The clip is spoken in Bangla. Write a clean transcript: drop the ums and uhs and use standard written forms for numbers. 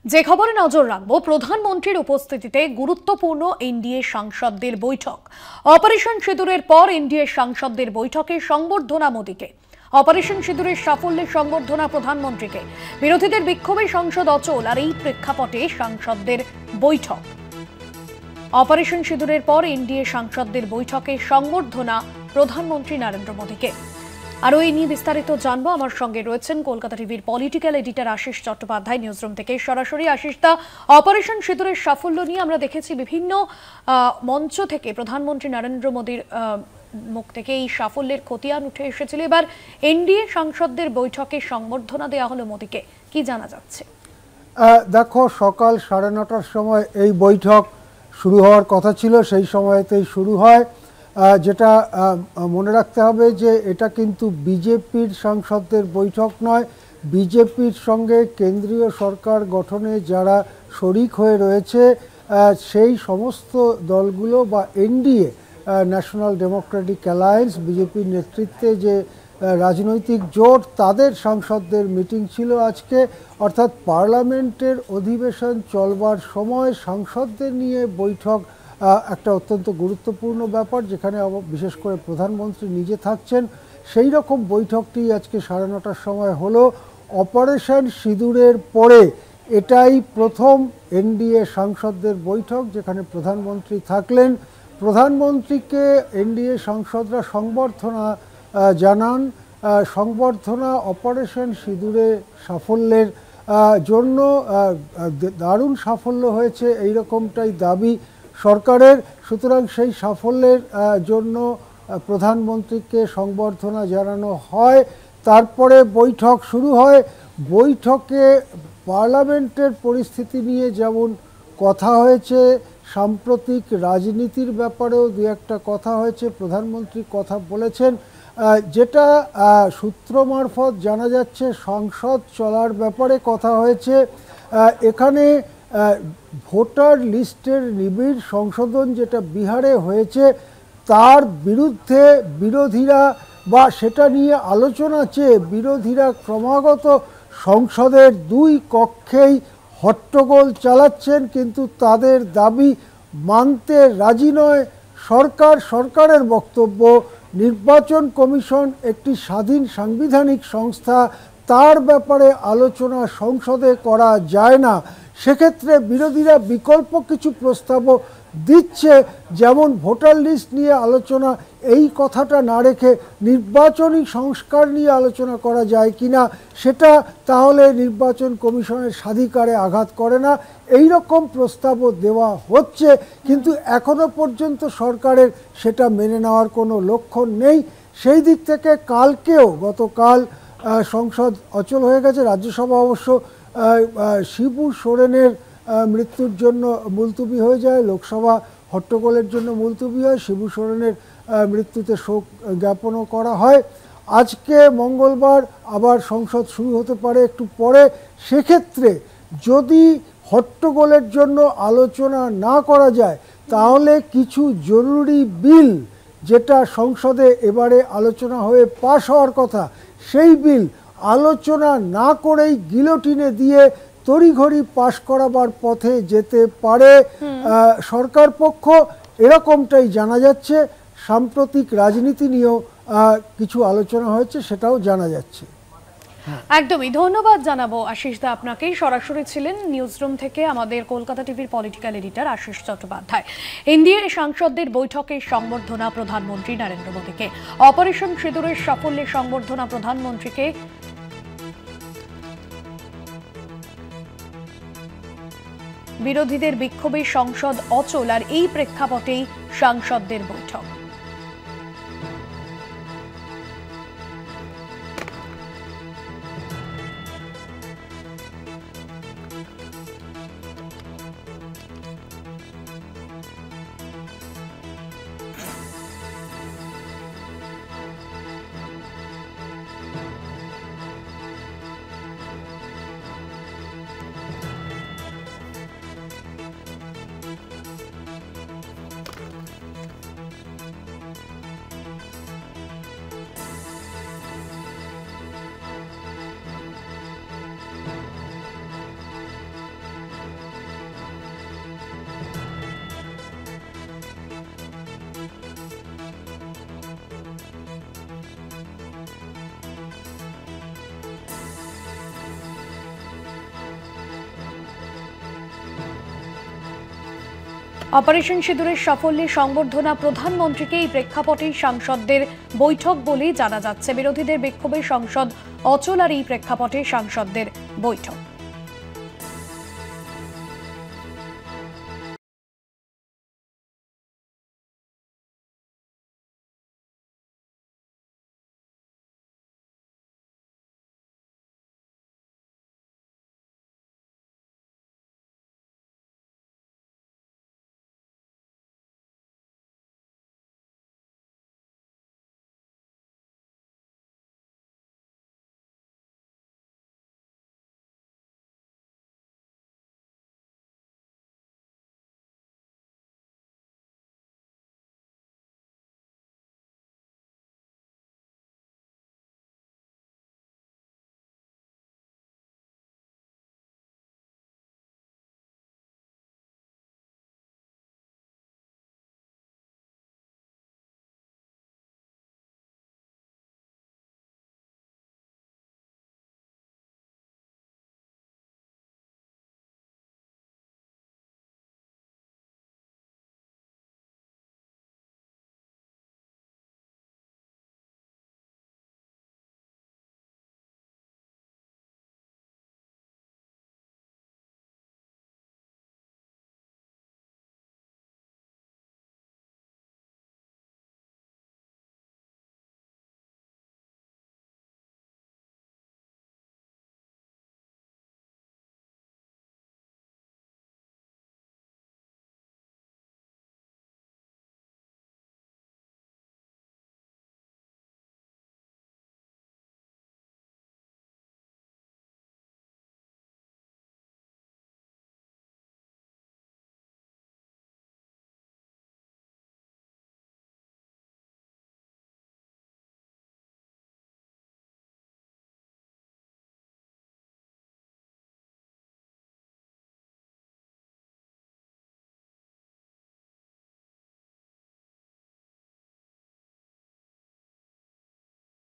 যে খবরে নজর রাখবো, প্রধানমন্ত্রীর উপস্থিতিতে গুরুত্বপূর্ণ এনডিএ সাংসদদের বৈঠক। অপারেশন সিঁদুরের পর এনডিএ সাংসদদের বৈঠকে সংবর্ধনা মোদীকে। অপারেশন সিঁদুরের সাফল্যে সংবর্ধনা প্রধানমন্ত্রীকে। বিরোধীদের বিক্ষোভে সংসদ অচল, আর এই প্রেক্ষাপটে সাংসদদের বৈঠক। অপারেশন সিঁদুরের পর এনডিএ সাংসদদের বৈঠকে সংবর্ধনা প্রধানমন্ত্রী নরেন্দ্র মোদীকে। আর এই নিয়ে বিস্তারিত জানবো, আমার সঙ্গে রয়েছেন কলকাতা টিভির political editor Ashis Chattopadhyay newsroom থেকে সরাসরি। আশিস দা, অপারেশন সিঁদুরের সাফল্য নিয়ে আমরা দেখেছি বিভিন্ন মঞ্চ থেকে প্রধানমন্ত্রী নরেন্দ্র মোদীর মুখ থেকে এই সাফল্যের খতিয়ান উঠে এসেছিল। এবার এনডিএ সাংসদদের বৈঠকে সংবর্ধনা দেওয়া হলো মোদীকে, কি জানা যাচ্ছে? দেখো, সকাল 9:30টার সময় এই বৈঠক শুরু হওয়ার কথা ছিল, সেই সময়তেই শুরু হয়। যেটা মনে রাখতে হবে যে এটা কিন্তু বিজেপির সাংসদদের বৈঠক নয়। বিজেপির সঙ্গে কেন্দ্রীয় সরকার গঠনে যারা শরিক হয়ে রয়েছে সেই সমস্ত দলগুলো বা এনডিএ, ন্যাশনাল ডেমোক্রেটিক অ্যালায়েন্স, বিজেপির নেতৃত্বে যে রাজনৈতিক জোট, তাদের সাংসদদের মিটিং ছিল আজকে। অর্থাৎ পার্লামেন্টের অধিবেশন চলবার সময় সাংসদদের নিয়ে বৈঠক একটা অত্যন্ত গুরুত্বপূর্ণ ব্যাপার, যেখানে বিশেষ করে প্রধানমন্ত্রী নিজে থাকছেন। সেই রকম বৈঠকটি আজকে 9:30টার সময় হলো। অপারেশন সিঁদুরের পরে এটাই প্রথম এনডিএ সাংসদদের বৈঠক যেখানে প্রধানমন্ত্রী থাকলেন। প্রধানমন্ত্রীকে এনডিএ সাংসদরা সংবর্ধনা জানান। সংবর্ধনা অপারেশন সিঁদুরে সাফল্যের জন্য দারুণ সাফল্য হয়েছে, এইরকমটাই দাবি সরকারের। সুতরাং সেই সাফল্যের জন্য প্রধানমন্ত্রীকে সংবর্ধনা জানানো হয়। তারপরে বৈঠক শুরু হয়। বৈঠকে পার্লামেন্টের পরিস্থিতি নিয়ে যেমন কথা হয়েছে, সাম্প্রতিক রাজনীতির ব্যাপারেও দু একটা কথা হয়েছে, প্রধানমন্ত্রী কথা বলেছেন। যেটা সূত্র মারফত জানা যাচ্ছে, সংসদ চলার ব্যাপারে কথা হয়েছে। এখানে ভোটার লিস্টের নিবিড় সংশোধন যেটা বিহারে হয়েছে, তার বিরুদ্ধে বিরোধীরা বা সেটা নিয়ে আলোচনা চেয়ে বিরোধীরা ক্রমাগত সংসদের দুই কক্ষেই হট্টগোল চালাচ্ছেন, কিন্তু তাদের দাবি মানতে রাজি নয় সরকার। সরকারের বক্তব্য, নির্বাচন কমিশন একটি স্বাধীন সাংবিধানিক সংস্থা, তার ব্যাপারে আলোচনা সংসদে করা যায় না। সেক্ষেত্রে বিরোধীরা বিকল্প কিছু প্রস্তাবও দিচ্ছে, যেমন ভোটার লিস্ট নিয়ে আলোচনা, এই কথাটা না রেখে নির্বাচনী সংস্কার নিয়ে আলোচনা করা যায় কিনা, সেটা তাহলে নির্বাচন কমিশনের স্বাধিকারে আঘাত করে না, এই রকম প্রস্তাবও দেওয়া হচ্ছে। কিন্তু এখনো পর্যন্ত সরকারের সেটা মেনে নেওয়ার কোনো লক্ষণ নেই। সেই দিক থেকে কালকেও, গতকাল সংসদ অচল হয়ে গেছে। রাজ্যসভা অবশ্য শিবু সোরেনের মৃত্যুর জন্য মুলতুবি হয়ে যায়, লোকসভা হট্টগোলের জন্য মুলতুবি হয়, শিবু সোরেনের মৃত্যুতে শোক জ্ঞাপনও করা হয়। আজকে মঙ্গলবার আবার সংসদ শুরু হতে পারে একটু পরে। সেক্ষেত্রে যদি হট্টগোলের জন্য আলোচনা না করা যায়, তাহলে কিছু জরুরি বিল যেটা সংসদে এবারে আলোচনা হয়ে পাশ হওয়ার কথা, সেই বিল আলোচনা না করেই গিলোটিনে দিয়ে তড়িঘড়ি পাশ করাবার পথে যেতে পারে সরকার পক্ষ, এরকমটাই জানা যাচ্ছে। সাম্প্রতিক রাজনীতি নিয়েও কিছু আলোচনা হয়েছে, সেটাও জানা যাচ্ছে। একদমই ধন্যবাদ জানাবো আশিস দা আপনাকে। সরাসরি ছিলেন নিউজরুম থেকে আমাদের কলকাতা টিভির political editor Ashis Chattopadhyay. NDA সাংসদদের বৈঠকে সংবর্ধনা প্রধানমন্ত্রী নরেন্দ্র মোদীকে। অপারেশন সিঁদুরের সাফল্যে সংবর্ধনা প্রধানমন্ত্রীকে। বিরোধীদের বিক্ষোভে সংসদ অচল, আর এই প্রেক্ষাপটেই সাংসদদের বৈঠক। অপারেশন সিঁদুরের সাফল্যে সংবর্ধনা প্রধানমন্ত্রীকে এই প্রেক্ষাপটেই সাংসদদের বৈঠক বলেই জানা যাচ্ছে। বিরোধীদের বিক্ষোভে সংসদ অচল আর এই প্রেক্ষাপটে সাংসদদের বৈঠক।